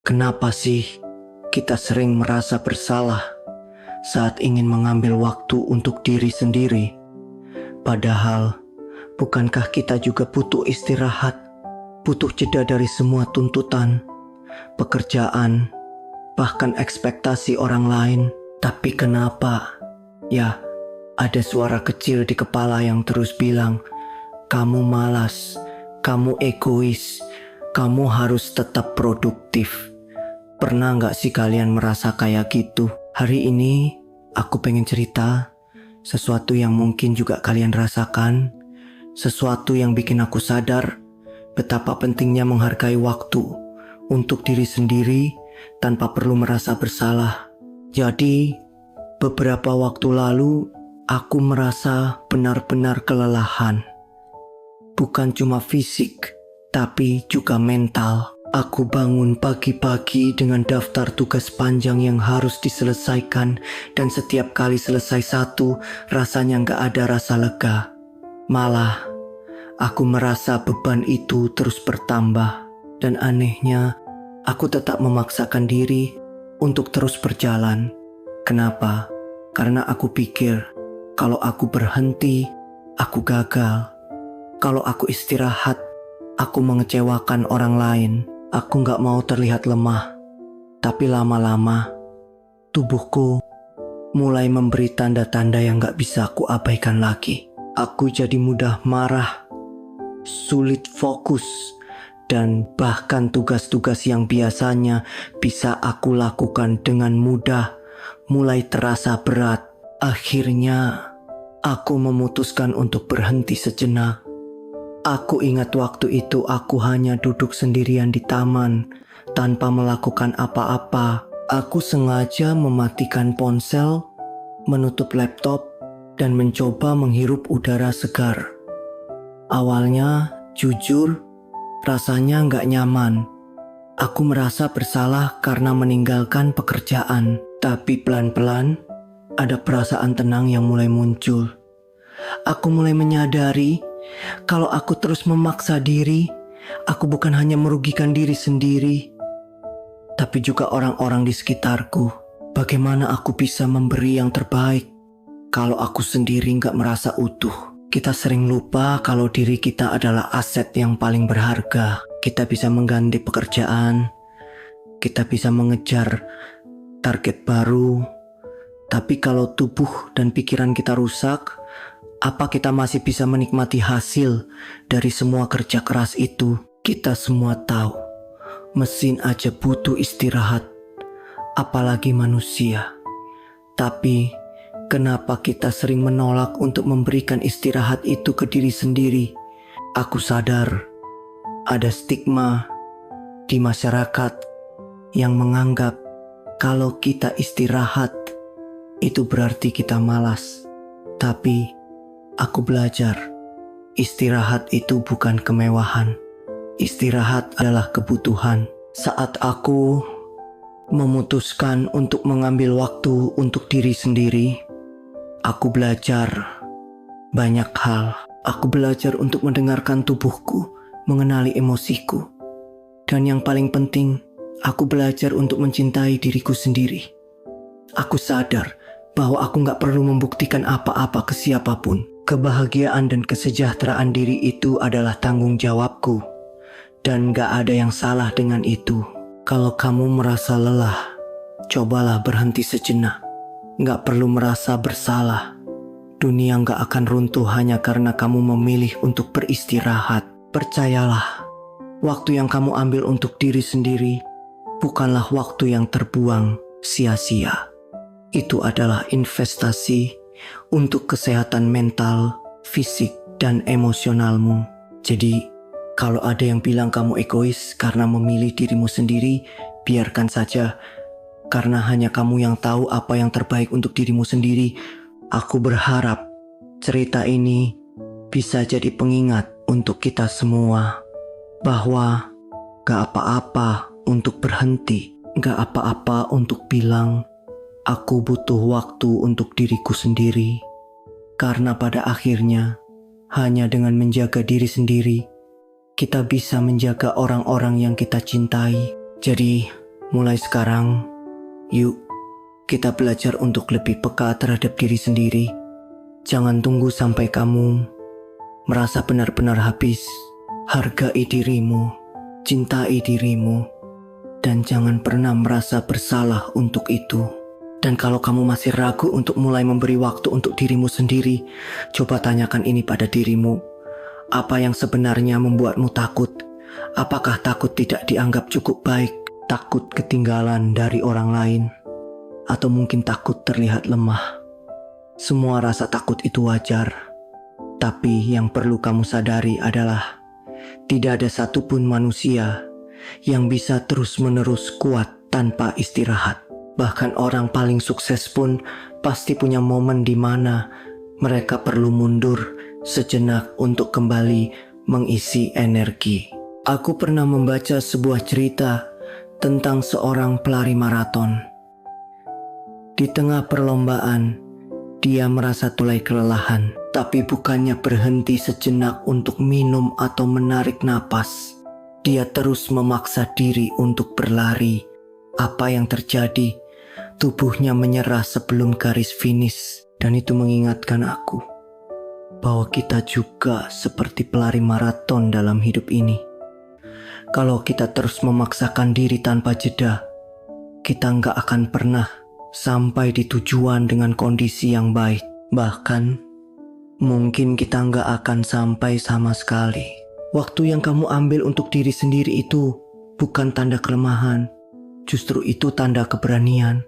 Kenapa sih kita sering merasa bersalah saat ingin mengambil waktu untuk diri sendiri? Padahal, bukankah kita juga butuh istirahat, butuh jeda dari semua tuntutan, pekerjaan, bahkan ekspektasi orang lain? Tapi kenapa? Ya, ada suara kecil di kepala yang terus bilang, kamu malas, kamu egois, kamu harus tetap produktif. Pernah gak sih kalian merasa kayak gitu? Hari ini aku pengen cerita sesuatu yang mungkin juga kalian rasakan, sesuatu yang bikin aku sadar betapa pentingnya menghargai waktu untuk diri sendiri tanpa perlu merasa bersalah. Jadi, beberapa waktu lalu aku merasa benar-benar kelelahan. Bukan cuma fisik, tapi juga mental. Aku bangun pagi-pagi dengan daftar tugas panjang yang harus diselesaikan, dan setiap kali selesai satu, rasanya gak ada rasa lega. Malah, aku merasa beban itu terus bertambah. Dan anehnya, aku tetap memaksakan diri untuk terus berjalan. Kenapa? Karena aku pikir, kalau aku berhenti, aku gagal. Kalau aku istirahat, aku mengecewakan orang lain. Aku gak mau terlihat lemah. Tapi lama-lama, tubuhku mulai memberi tanda-tanda yang gak bisa aku abaikan lagi. Aku jadi mudah marah, sulit fokus, dan bahkan tugas-tugas yang biasanya bisa aku lakukan dengan mudah mulai terasa berat. Akhirnya, aku memutuskan untuk berhenti sejenak. Aku ingat waktu itu aku hanya duduk sendirian di taman tanpa melakukan apa-apa. Aku sengaja mematikan ponsel, menutup laptop, dan mencoba menghirup udara segar. Awalnya, jujur, rasanya nggak nyaman. Aku merasa bersalah karena meninggalkan pekerjaan. Tapi pelan-pelan, ada perasaan tenang yang mulai muncul. Aku mulai menyadari kalau aku terus memaksa diri, aku bukan hanya merugikan diri sendiri, tapi juga orang-orang di sekitarku. Bagaimana aku bisa memberi yang terbaik kalau aku sendiri gak merasa utuh? Kita sering lupa kalau diri kita adalah aset yang paling berharga. Kita bisa mengganti pekerjaan, kita bisa mengejar target baru, tapi kalau tubuh dan pikiran kita rusak, apa kita masih bisa menikmati hasil dari semua kerja keras itu? Kita semua tahu, mesin aja butuh istirahat, apalagi manusia. Tapi, kenapa kita sering menolak untuk memberikan istirahat itu ke diri sendiri? Aku sadar, ada stigma di masyarakat yang menganggap kalau kita istirahat, itu berarti kita malas. Tapi, aku belajar, istirahat itu bukan kemewahan. Istirahat adalah kebutuhan. Saat aku memutuskan untuk mengambil waktu untuk diri sendiri, aku belajar banyak hal. Aku belajar untuk mendengarkan tubuhku, mengenali emosiku. Dan yang paling penting, aku belajar untuk mencintai diriku sendiri. Aku sadar bahwa aku gak perlu membuktikan apa-apa ke siapapun. Kebahagiaan dan kesejahteraan diri itu adalah tanggung jawabku. Dan gak ada yang salah dengan itu. Kalau kamu merasa lelah, cobalah berhenti sejenak. Gak perlu merasa bersalah. Dunia gak akan runtuh hanya karena kamu memilih untuk beristirahat. Percayalah, waktu yang kamu ambil untuk diri sendiri bukanlah waktu yang terbuang sia-sia. Itu adalah investasi untuk kesehatan mental, fisik, dan emosionalmu. Jadi, kalau ada yang bilang kamu egois karena memilih dirimu sendiri, biarkan saja. Karena hanya kamu yang tahu apa yang terbaik untuk dirimu sendiri. Aku berharap cerita ini bisa jadi pengingat untuk kita semua. Bahwa gak apa-apa untuk berhenti. Gak apa-apa untuk bilang, aku butuh waktu untuk diriku sendiri. Karena pada akhirnya, hanya dengan menjaga diri sendiri, kita bisa menjaga orang-orang yang kita cintai. Jadi, Mulai sekarang, yuk kita belajar untuk lebih peka terhadap diri sendiri. Jangan tunggu sampai kamu merasa benar-benar habis. Hargai dirimu, cintai dirimu, dan jangan pernah merasa bersalah untuk itu. Dan kalau kamu masih ragu untuk mulai memberi waktu untuk dirimu sendiri, coba tanyakan ini pada dirimu. Apa yang sebenarnya membuatmu takut? Apakah takut tidak dianggap cukup baik? Takut ketinggalan dari orang lain? Atau mungkin takut terlihat lemah? Semua rasa takut itu wajar. Tapi yang perlu kamu sadari adalah tidak ada satupun manusia yang bisa terus-menerus kuat tanpa istirahat. Bahkan orang paling sukses pun pasti punya momen di mana mereka perlu mundur sejenak untuk kembali mengisi energi. Aku pernah membaca sebuah cerita tentang seorang pelari maraton. Di tengah perlombaan, dia merasa mulai kelelahan, tapi bukannya berhenti sejenak untuk minum atau menarik napas. Dia terus memaksa diri untuk berlari. Apa yang terjadi? Tubuhnya menyerah sebelum garis finish, dan itu mengingatkan aku bahwa kita juga seperti pelari maraton dalam hidup ini. Kalau kita terus memaksakan diri tanpa jeda, kita nggak akan pernah sampai di tujuan dengan kondisi yang baik. Bahkan, mungkin kita nggak akan sampai sama sekali. Waktu yang kamu ambil untuk diri sendiri itu bukan tanda kelemahan, justru itu tanda keberanian.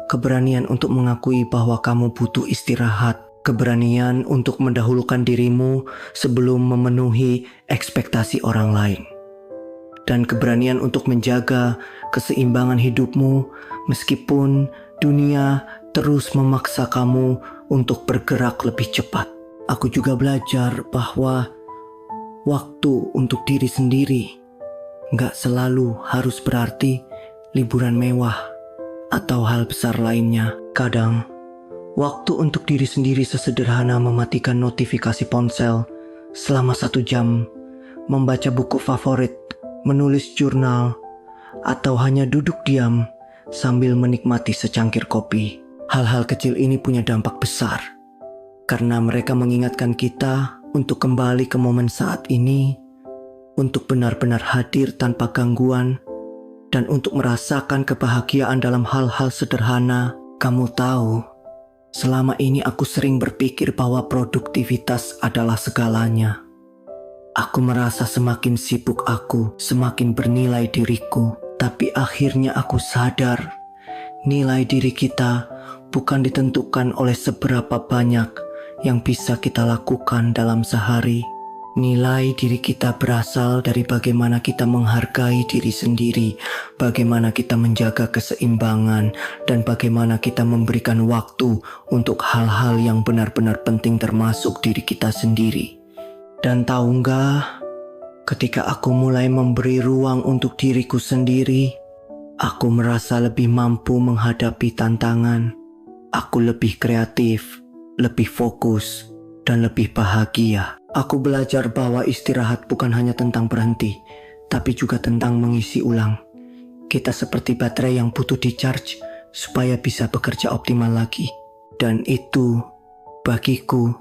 Keberanian untuk mengakui bahwa kamu butuh istirahat. Keberanian untuk mendahulukan dirimu sebelum memenuhi ekspektasi orang lain. Dan keberanian untuk menjaga keseimbangan hidupmu meskipun dunia terus memaksa kamu untuk bergerak lebih cepat. Aku juga belajar bahwa waktu untuk diri sendiri gak selalu harus berarti liburan mewah atau hal besar lainnya. Kadang, waktu untuk diri sendiri sesederhana mematikan notifikasi ponsel selama 1 jam, membaca buku favorit, menulis jurnal, atau hanya duduk diam sambil menikmati secangkir kopi. Hal-hal kecil ini punya dampak besar, karena mereka mengingatkan kita untuk kembali ke momen saat ini, untuk benar-benar hadir tanpa gangguan, dan untuk merasakan kebahagiaan dalam hal-hal sederhana. Kamu tahu, selama ini aku sering berpikir bahwa produktivitas adalah segalanya. Aku merasa semakin sibuk aku, semakin bernilai diriku. Tapi akhirnya aku sadar, nilai diri kita bukan ditentukan oleh seberapa banyak yang bisa kita lakukan dalam sehari. Nilai diri kita berasal dari bagaimana kita menghargai diri sendiri, bagaimana kita menjaga keseimbangan, dan bagaimana kita memberikan waktu untuk hal-hal yang benar-benar penting termasuk diri kita sendiri. Dan tahu nggak, ketika aku mulai memberi ruang untuk diriku sendiri, aku merasa lebih mampu menghadapi tantangan. Aku lebih kreatif, lebih fokus, dan lebih bahagia. Aku belajar bahwa istirahat bukan hanya tentang berhenti, tapi juga tentang mengisi ulang. Kita seperti baterai yang butuh di-charge supaya bisa bekerja optimal lagi. Dan itu, bagiku,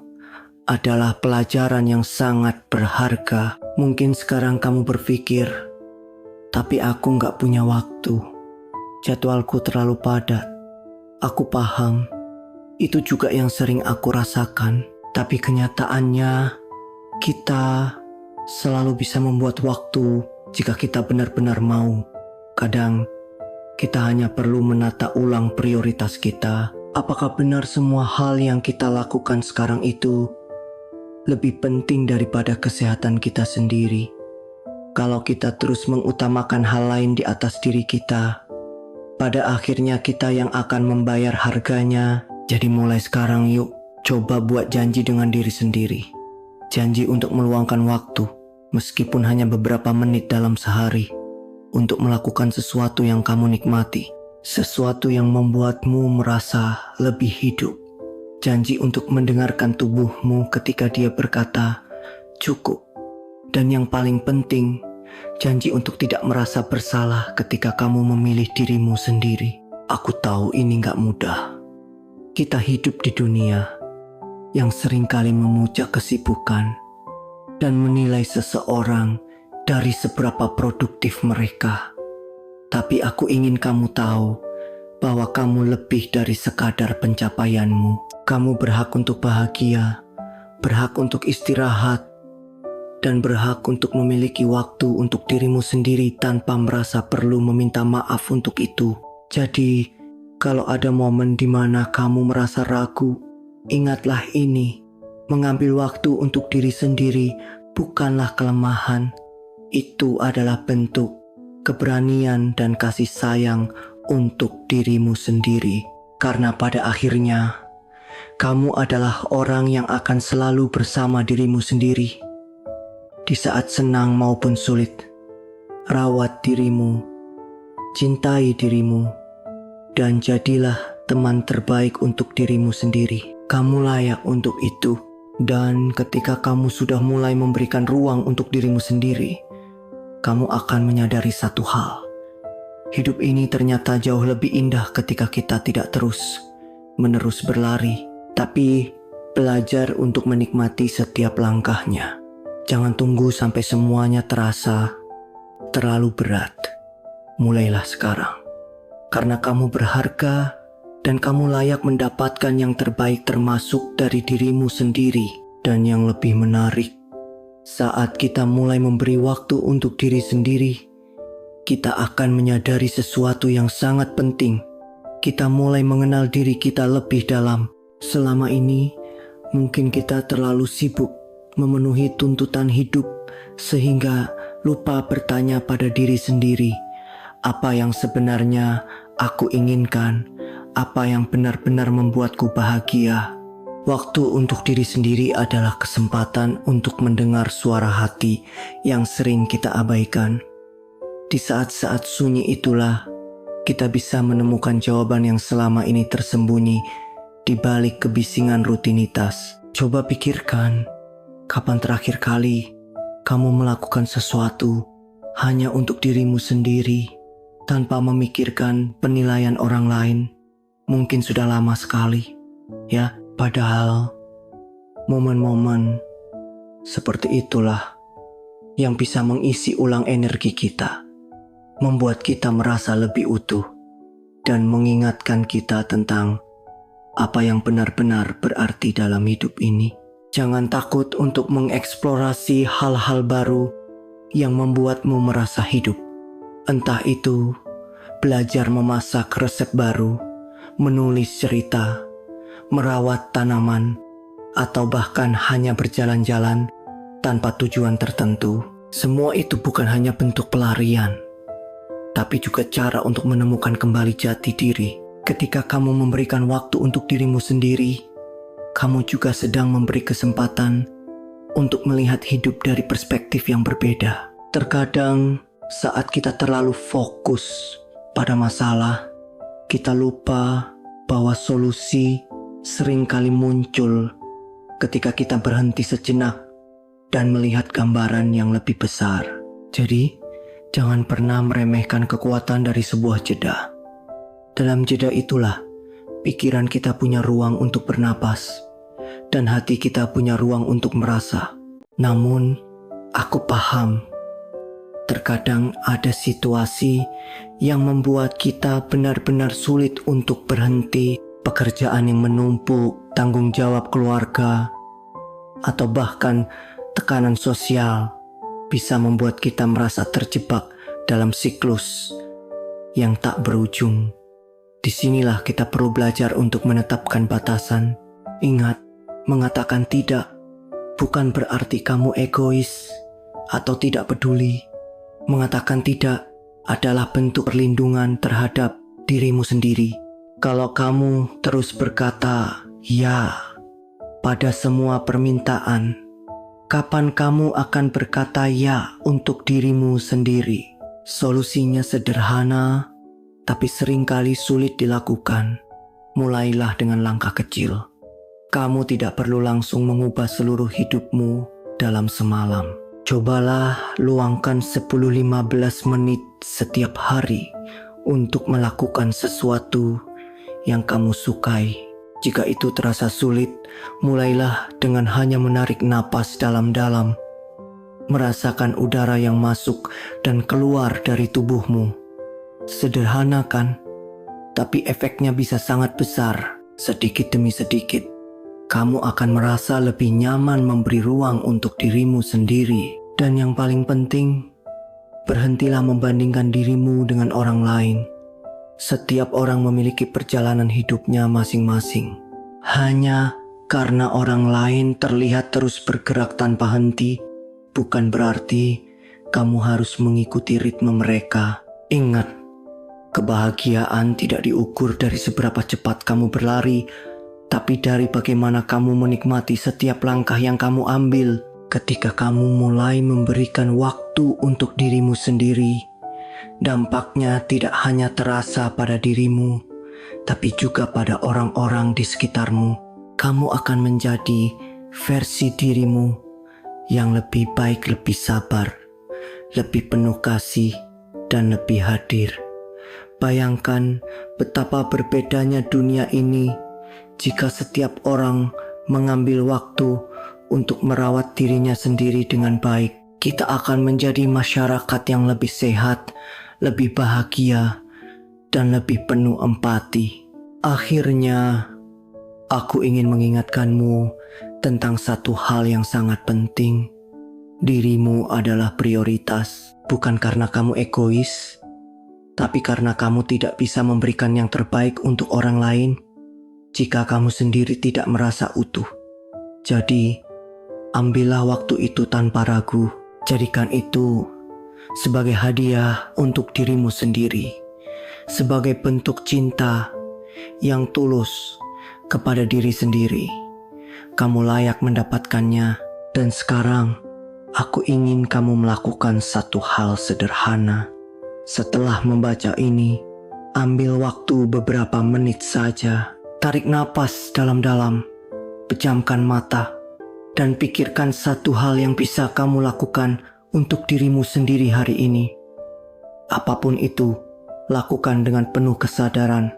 adalah pelajaran yang sangat berharga. Mungkin sekarang kamu berpikir, tapi aku gak punya waktu. Jadwalku terlalu padat. Aku paham, itu juga yang sering aku rasakan. Tapi kenyataannya, kita selalu bisa membuat waktu jika kita benar-benar mau. Kadang, kita hanya perlu menata ulang prioritas kita. Apakah benar semua hal yang kita lakukan sekarang itu lebih penting daripada kesehatan kita sendiri? Kalau kita terus mengutamakan hal lain di atas diri kita, pada akhirnya kita yang akan membayar harganya. Jadi mulai sekarang yuk, coba buat janji dengan diri sendiri. Janji untuk meluangkan waktu, meskipun hanya beberapa menit dalam sehari, untuk melakukan sesuatu yang kamu nikmati, sesuatu yang membuatmu merasa lebih hidup. Janji untuk mendengarkan tubuhmu ketika dia berkata, cukup. Dan yang paling penting, Janji untuk tidak merasa bersalah ketika kamu memilih dirimu sendiri. Aku tahu ini gak mudah. Kita hidup di dunia yang seringkali memuja kesibukan dan menilai seseorang dari seberapa produktif mereka. Tapi aku ingin kamu tahu bahwa kamu lebih dari sekadar pencapaianmu. Kamu berhak untuk bahagia, berhak untuk istirahat, dan berhak untuk memiliki waktu untuk dirimu sendiri tanpa merasa perlu meminta maaf untuk itu. Jadi, kalau ada momen di mana kamu merasa ragu, ingatlah ini. Mengambil waktu untuk diri sendiri bukanlah kelemahan. Itu adalah bentuk keberanian dan kasih sayang untuk dirimu sendiri. Karena pada akhirnya, kamu adalah orang yang akan selalu bersama dirimu sendiri. Di saat senang maupun sulit, rawat dirimu, cintai dirimu, dan jadilah teman terbaik untuk dirimu sendiri. Kamu layak untuk itu. Dan ketika kamu sudah mulai memberikan ruang untuk dirimu sendiri, kamu akan menyadari satu hal. Hidup ini ternyata jauh lebih indah ketika kita tidak terus-menerus berlari, tapi belajar untuk menikmati setiap langkahnya. Jangan tunggu sampai semuanya terasa terlalu berat. Mulailah sekarang. Karena kamu berharga dan kamu layak mendapatkan yang terbaik termasuk dari dirimu sendiri. Dan yang lebih menarik, saat kita mulai memberi waktu untuk diri sendiri, kita akan menyadari sesuatu yang sangat penting. Kita mulai mengenal diri kita lebih dalam. Selama ini, mungkin kita terlalu sibuk memenuhi tuntutan hidup sehingga lupa bertanya pada diri sendiri, apa yang sebenarnya aku inginkan, apa yang benar-benar membuatku bahagia. Waktu untuk diri sendiri adalah kesempatan untuk mendengar suara hati yang sering kita abaikan. Di saat-saat sunyi itulah kita bisa menemukan jawaban yang selama ini tersembunyi di balik kebisingan rutinitas. Coba pikirkan, kapan terakhir kali kamu melakukan sesuatu hanya untuk dirimu sendiri tanpa memikirkan penilaian orang lain? Mungkin sudah lama sekali, ya. Padahal momen-momen seperti itulah yang bisa mengisi ulang energi kita, membuat kita merasa lebih utuh, dan mengingatkan kita tentang apa yang benar-benar berarti dalam hidup ini. Jangan takut untuk mengeksplorasi hal-hal baru yang membuatmu merasa hidup. Entah itu belajar memasak resep baru, menulis cerita, merawat tanaman, atau bahkan hanya berjalan-jalan tanpa tujuan tertentu. Semua itu bukan hanya bentuk pelarian, tapi juga cara untuk menemukan kembali jati diri. Ketika kamu memberikan waktu untuk dirimu sendiri, kamu juga sedang memberi kesempatan untuk melihat hidup dari perspektif yang berbeda. Terkadang saat kita terlalu fokus pada masalah, kita lupa bahwa solusi seringkali muncul ketika kita berhenti sejenak dan melihat gambaran yang lebih besar. Jadi, jangan pernah meremehkan kekuatan dari sebuah jeda. Dalam jeda itulah, pikiran kita punya ruang untuk bernapas, dan hati kita punya ruang untuk merasa. Namun, aku paham, terkadang ada situasi yang membuat kita benar-benar sulit untuk berhenti. Pekerjaan yang menumpuk, tanggung jawab keluarga, atau bahkan tekanan sosial bisa membuat kita merasa terjebak dalam siklus yang tak berujung. Disinilah kita perlu belajar untuk menetapkan batasan. Ingat, mengatakan tidak bukan berarti kamu egois atau tidak peduli. Mengatakan tidak adalah bentuk perlindungan terhadap dirimu sendiri. Kalau kamu terus berkata ya pada semua permintaan, kapan kamu akan berkata ya untuk dirimu sendiri? Solusinya sederhana, tapi seringkali sulit dilakukan. Mulailah dengan langkah kecil. Kamu tidak perlu langsung mengubah seluruh hidupmu dalam semalam. Cobalah luangkan 10-15 menit setiap hari untuk melakukan sesuatu yang kamu sukai. Jika itu terasa sulit, mulailah dengan hanya menarik napas dalam-dalam. Merasakan udara yang masuk dan keluar dari tubuhmu. Sederhana kan? Tapi efeknya bisa sangat besar. Sedikit demi sedikit, kamu akan merasa lebih nyaman memberi ruang untuk dirimu sendiri. Dan yang paling penting, berhentilah membandingkan dirimu dengan orang lain. Setiap orang memiliki perjalanan hidupnya masing-masing. Hanya karena orang lain terlihat terus bergerak tanpa henti, bukan berarti kamu harus mengikuti ritme mereka. Ingat, kebahagiaan tidak diukur dari seberapa cepat kamu berlari, tapi dari bagaimana kamu menikmati setiap langkah yang kamu ambil. Ketika kamu mulai memberikan waktu untuk dirimu sendiri, dampaknya tidak hanya terasa pada dirimu, tapi juga pada orang-orang di sekitarmu. Kamu akan menjadi versi dirimu yang lebih baik, lebih sabar, lebih penuh kasih, dan lebih hadir. Bayangkan betapa berbedanya dunia ini jika setiap orang mengambil waktu untuk merawat dirinya sendiri dengan baik. Kita akan menjadi masyarakat yang lebih sehat, lebih bahagia, dan lebih penuh empati. Akhirnya, aku ingin mengingatkanmu tentang satu hal yang sangat penting. Dirimu adalah prioritas, bukan karena kamu egois, tapi karena kamu tidak bisa memberikan yang terbaik untuk orang lain jika kamu sendiri tidak merasa utuh. Jadi, ambillah waktu itu tanpa ragu. Jadikan itu sebagai hadiah untuk dirimu sendiri, sebagai bentuk cinta yang tulus kepada diri sendiri. Kamu layak mendapatkannya. Dan sekarang, aku ingin kamu melakukan satu hal sederhana. Setelah membaca ini, ambil waktu beberapa menit saja. Tarik napas dalam-dalam, pejamkan mata, dan pikirkan satu hal yang bisa kamu lakukan untuk dirimu sendiri hari ini. Apapun itu, lakukan dengan penuh kesadaran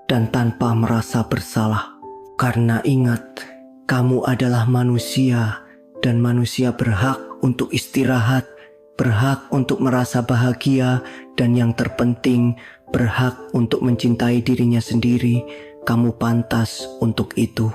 dan tanpa merasa bersalah. Karena ingat, kamu adalah manusia dan manusia berhak untuk istirahat, berhak untuk merasa bahagia, dan yang terpenting, berhak untuk mencintai dirinya sendiri. Kamu pantas untuk itu.